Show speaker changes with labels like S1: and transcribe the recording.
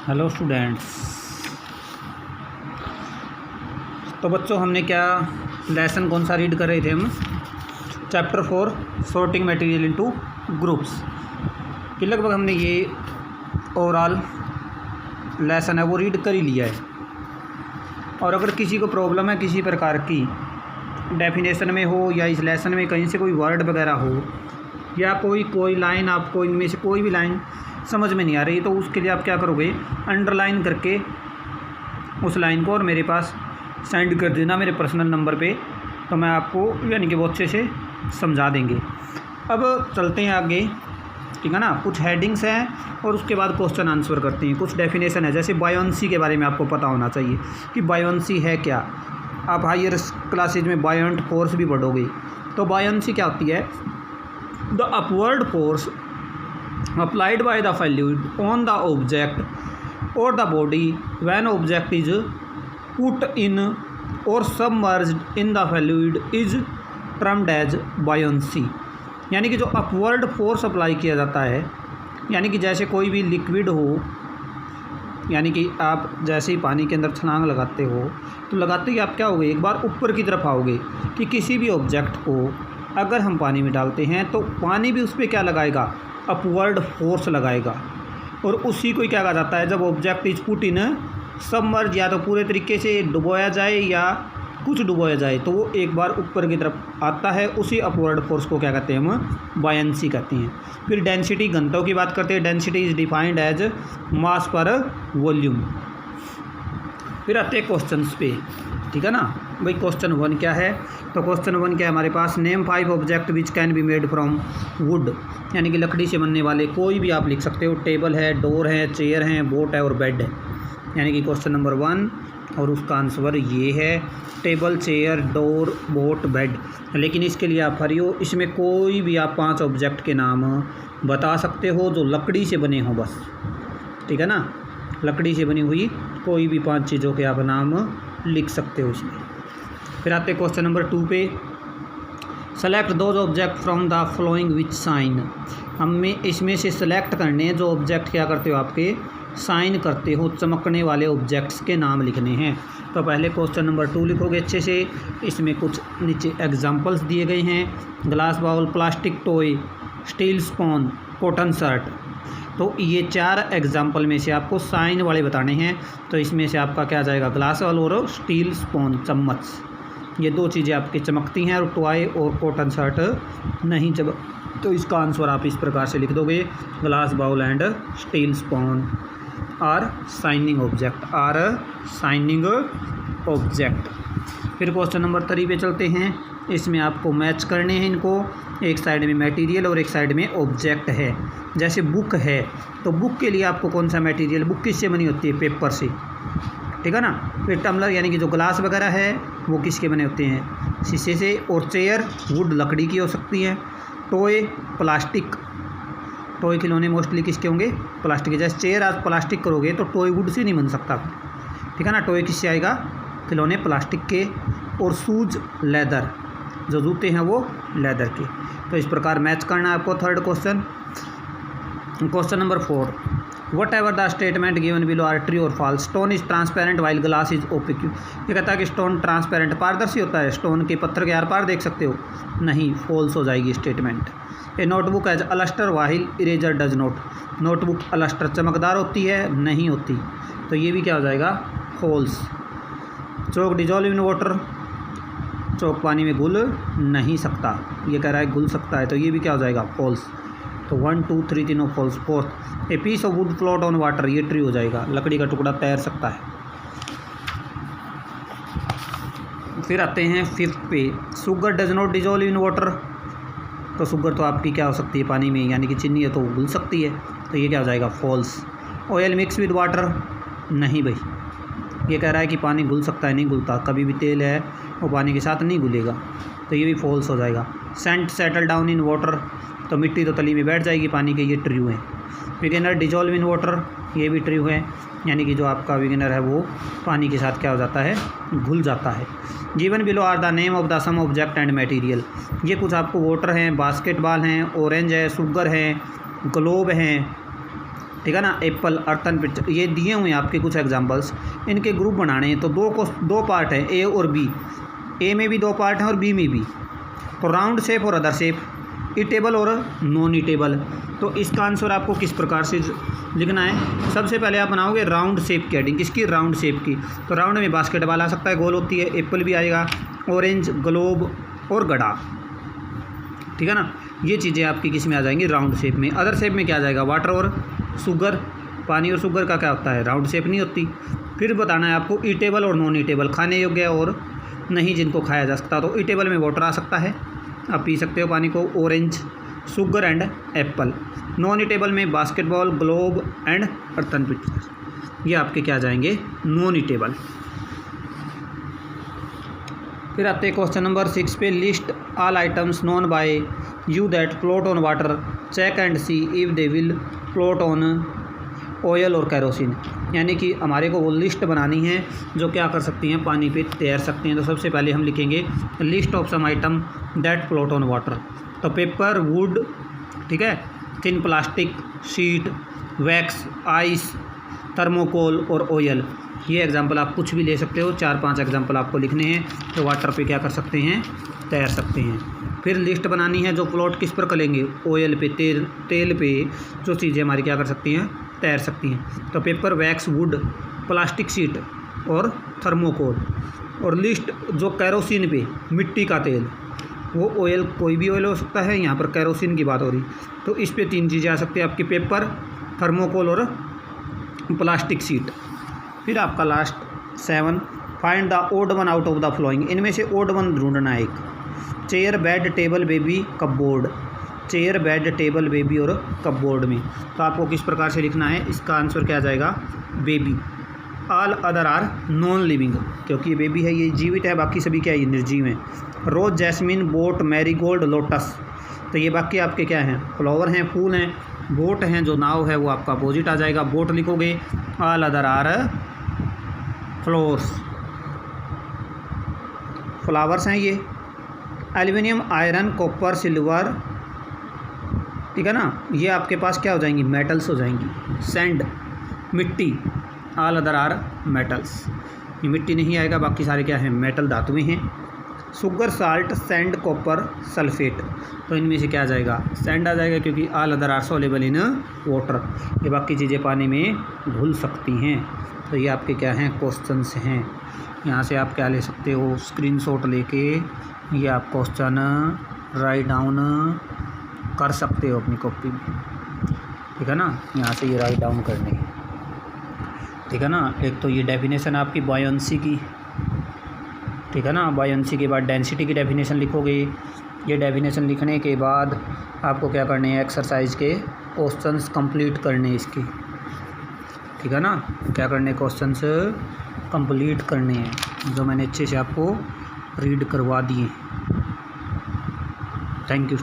S1: Hello students. तो बच्चों हमने क्या लेसन कौन सा रीड कर रहे थे हम? Chapter 4 sorting material into groups कि लगभग हमने ये ओवरऑल लेसन है वो रीड कर ही लिया है। और अगर किसी को प्रॉब्लम है किसी प्रकार की डेफिनेशन में हो या इस लेसन में कहीं से कोई वर्ड वगैरह हो या कोई लाइन आपको इनमें से कोई भी लाइन समझ में नहीं आ रही, तो उसके लिए आप क्या करोगे, अंडरलाइन करके उस लाइन को और मेरे पास सेंड कर देना मेरे पर्सनल नंबर पे, तो मैं आपको यानी कि वो अच्छे से समझा देंगे। अब चलते हैं आगे, ठीक है ना। कुछ हेडिंग्स हैं और उसके बाद क्वेश्चन आंसर करते हैं। कुछ डेफिनेशन है, जैसे बायोंसी के बारे में आपको पता होना चाहिए कि बायोंसी है क्या। आप हायर क्लासेज में बायोंट फोर्स भी पढ़ोगे। तो बायोंसी क्या होती है? The upward force applied by the fluid on the object or the body when object is put in or submerged in the fluid is termed as buoyancy। यानी कि जो अपवर्ड फोर्स अप्लाई किया जाता है, यानी कि जैसे कोई भी लिक्विड हो, यानी कि आप जैसे ही पानी के अंदर छलांग लगाते हो तो लगाते ही आप क्या होगे, एक बार ऊपर की तरफ आओगे कि किसी भी ऑब्जेक्ट को अगर हम पानी में डालते हैं तो पानी भी उस पर क्या लगाएगा, अपवर्ड फोर्स लगाएगा। और उसी को क्या कहा जाता है, जब object is put in submerge, या तो पूरे तरीके से डुबोया जाए या कुछ डुबोया जाए, तो वो एक बार ऊपर की तरफ आता है। उसी अपवर्ड फोर्स को क्या कहते हैं हम? बायंसी कहते हैं। फिर डेंसिटी, घनत्व की बात करते हैं। Density is defined as mass per volume. फिर आते हैं क्वेश्चंस पे, ठीक है ना भाई। क्वेश्चन 1 क्या है? तो क्वेश्चन 1 क्या है हमारे पास? Name 5 object which can be made from wood, यानी कि लकड़ी से बनने वाले कोई भी आप लिख सकते हो। टेबल है, डोर है, चेयर है, बोट है और बेड है, यानी कि क्वेश्चन नंबर 1 और उसका आंसर ये है table, chair, door, boat, bed. लेकिन इसके लिए आप हरी हो, इसमें कोई भी आप 5 ऑब्जेक्ट के नाम बता सकते हो जो लकड़ी से बने हों बस, ठीक है ना। लकड़ी से बनी हुई कोई भी 5 चीज़ों के आप नाम लिख सकते हो इसमें। फिर आते हैं क्वेश्चन नंबर 2 पे। Select those object from the following which shine. हमें इसमें से सेलेक्ट करने हैं जो ऑब्जेक्ट क्या करते हो, आपके साइन करते हो, चमकने वाले ऑब्जेक्ट्स के नाम लिखने हैं। तो पहले क्वेश्चन नंबर 2 लिखोगे अच्छे से। इसमें कुछ नीचे एग्जांपल्स दिए गए हैं। Glass bowl, plastic toy, steel spoon, cotton shirt. तो ये 4 एग्जाम्पल में से आपको साइन वाले बताने हैं। तो इसमें से आपका क्या जाएगा, ग्लास बाउल और स्टील स्पून, चम्मच। ये 2 चीज़ें आपकी चमकती हैं और टॉय और कॉटन शर्ट नहीं चमक। तो इसका आंसर आप इस प्रकार से लिख दोगे, glass bowl and steel spoon are shining object, are shining object. फिर क्वेश्चन नंबर 3 पे चलते हैं। इसमें आपको मैच करने हैं इनको, एक साइड में मटेरियल और एक साइड में ऑब्जेक्ट है। जैसे बुक है तो बुक के लिए आपको कौन सा मटेरियल, बुक किससे बनी होती है? पेपर से, ठीक है ना। फिर टम्बलर यानी कि जो ग्लास वगैरह है वो किसके बने होते हैं? शीशे से। और चेयर वुड, लकड़ी की हो सकती है। टॉय प्लास्टिक, टॉय खिलौने मोस्टली किसके होंगे? प्लास्टिक के। जैसे चेयर आज प्लास्टिक करोगे तो टॉय वुड से नहीं बन सकता, ठीक है ना। टॉय किससे आएगा? खिलौने प्लास्टिक के। और शूज लेदर, जो जूते हैं वो लेदर के। तो इस प्रकार मैच करना है आपको। Third question, question number 4। Whatever the statement given below are true और false. Stone is transparent while glass is opaque. ये कहता है कि स्टोन ट्रांसपेरेंट, पारदर्शी होता है। स्टोन के पत्थर के आर पार देख सकते हो, नहीं, फॉल्स हो जाएगी statement. A notebook has lustre while eraser does not. Notebook lustre चमकदार होती है, नहीं होती, तो ये भी क्या हो जाएगा, false. Chalk dissolve in water, chalk पानी में घुल नहीं सकता, ये कह रहा है घुल सकता है, तो ये भी क्या हो जाएगा, फॉल्स। तो 1 2 3 तीनों false. Fourth, a piece of wood float on water, ये ट्रू हो जाएगा, लकड़ी का टुकड़ा तैर सकता है। फिर आते हैं 5th पे। Sugar does not dissolve in water. तो शुगर तो आपकी क्या हो सकती है, पानी में, यानी कि चीनी है तो घुल सकती है, तो ये क्या हो जाएगा, false. Oil mix with water, नहीं भाई, ये कह रहा है कि पानी घुल सकता है, नहीं घुलता, कभी भी तेल है वो पानी के साथ नहीं घुलेगा, तो ये भी फॉल्स हो जाएगा। Sand settle down in water, तो मिट्टी तो तली में बैठ जाएगी पानी के, ये ट्रू है। विगेनर डिजॉल्व इन वाटर, ये भी ट्रू है, यानी कि जो आपका विगेनर है वो पानी के साथ क्या हो जाता है, घुल जाता है। Given below are the name of the some object and material. ये कुछ आपको वाटर हैं, बास्केटबॉल हैं, ऑरेंज है, शुगर है, ग्लोब हैं, ठीक है ना, एप्पल, अर्थन पिक्चर, ये दिए हुए हैं आपके कुछ एग्जांपल्स। इनके ग्रुप बनाने हैं तो दो पार्ट हैं, ए और बी। ए में भी 2 पार्ट हैं और बी में भी। तो राउंड शेप और अदर शेप, ईटेबल और नॉन ईटेबल। तो इसका आंसर आपको किस प्रकार से लिखना है? सबसे पहले आप बनाओगे राउंड शेप की हेडिंग। किसकी? राउंड शेप की। तो राउंड में बास्केटबॉल आ सकता है, गोल होती है, एप्पल भी आएगा, ऑरेंज, ग्लोब और गड़ा, ठीक है ना। ये चीज़ें आपकी किस में आ जाएंगी? राउंड शेप में। अदर शेप में क्या आ जाएगा? वाटर और शुगर। पानी और शुगर का क्या होता है? राउंड शेप नहीं होती। फिर बताना है आपको ईटेबल और नॉन ईटेबल, खाने योग्य और नहीं जिनको खाया जा सकता। तो ईटेबल में वाटर आ सकता है, आप पी सकते हो पानी को, orange, sugar and apple. Non edible में basketball, globe and earthen picture, ये आपके क्या जाएंगे? Non edible. फिर आते हैं क्वेश्चन नंबर 6 पे। List all items known by you that float on water, check and see if they will float on oil और कैरोसिन। यानी कि हमारे को वो लिस्ट बनानी है जो क्या कर सकती हैं? पानी पे तैर सकती हैं। तो सबसे पहले हम लिखेंगे list of some item that float on water. तो पेपर, वुड, ठीक है, thin plastic, sheet, wax, ice, thermocol और ऑयल। ये एग्जांपल आप कुछ भी ले सकते हो, 4-5 एग्जांपल आपको लिखने हैं तो वाटर पे क्या कर सकते हैं? तैर सकते हैं। फिर लिस्ट बनानी है जो फ्लोट किस पर करेंगे? ऑयल पे, तेल पे जो चीज़ें हमारी क्या कर सकती हैं? तैर सकती हैं। तो paper, wax, would, plastic sheet और थर्मोकोल। और लिस्ट जो कैरोसिन पे, मिट्टी का तेल, वो ऑयल, कोई भी ऑयल हो सकता है, यहाँ पर कैरोसिन की बात हो रही। तो इस पे 3 चीज़ें आ सकती हैं आपकी, पेपर, थर्मोकोल और प्लास्टिक शीट। फिर आपका last 7, find the odd one out of the following. इनमें से ओड वन ढूंढना है एक। Chair, bed, table, baby, cupboard. Chair, bed, table, baby और कपबोर्ड में तो आपको किस प्रकार से लिखना है? इसका आंसर क्या आ जाएगा? Baby. All other are non living, क्योंकि ये बेबी है, ये जीवित है, बाकी सभी क्या है? ये निर्जीव हैं। रोज, जैस्मिन, बोट, मैरीगोल्ड, लोटस। तो ये बाकी आपके क्या हैं? फ्लावर हैं, फूल हैं। बोट हैं, जो नाव है, वो आपका अपोजिट आ जाएगा, बोट लिखोगे। All other are flowers, flowers हैं ये। एल्युमिनियम, आयरन, कॉपर, सिल्वर, ठीक है ना, ये आपके पास क्या हो जाएंगी? मेटल्स हो जाएंगी। सैंड, मिट्टी, ऑल अदर आर मेटल्स। ये मिट्टी नहीं आएगा, बाकी सारे क्या हैं? मेटल, धातुएं हैं। Sugar, salt, sand, copper, sulphate. तो इनमें से क्या आ जाएगा? सैंड आ जाएगा, क्योंकि all other are soluble in water. ये बाकी चीज़ें पानी में घुल सकती हैं। तो ये आपके क्या हैं? क्वेश्चंस हैं। यहाँ से आप क्या ले सकते हो? स्क्रीनशॉट लेके ये आप क्वेश्चन राइट डाउन कर सकते हो अपनी कॉपी में, ठीक है ना। यहाँ से ये राइट डाउन करने हैं, ठीक है ना। एक तो ये डेफिनेशन आपकी बॉयंसी की, ठीक है ना। बॉयंसी के बाद डेंसिटी की डेफिनेशन लिखोगे। ये डेफिनेशन लिखने के बाद आपको क्या करने हैं? एक्सरसाइज के क्वेश्चंस कंप्लीट करने इसके, ठीक है ना। क्या करने? क्वेश्चंस कंप्लीट करने हैं, जो मैंने अच्छे से आपको रीड करवा दिए। Thank you.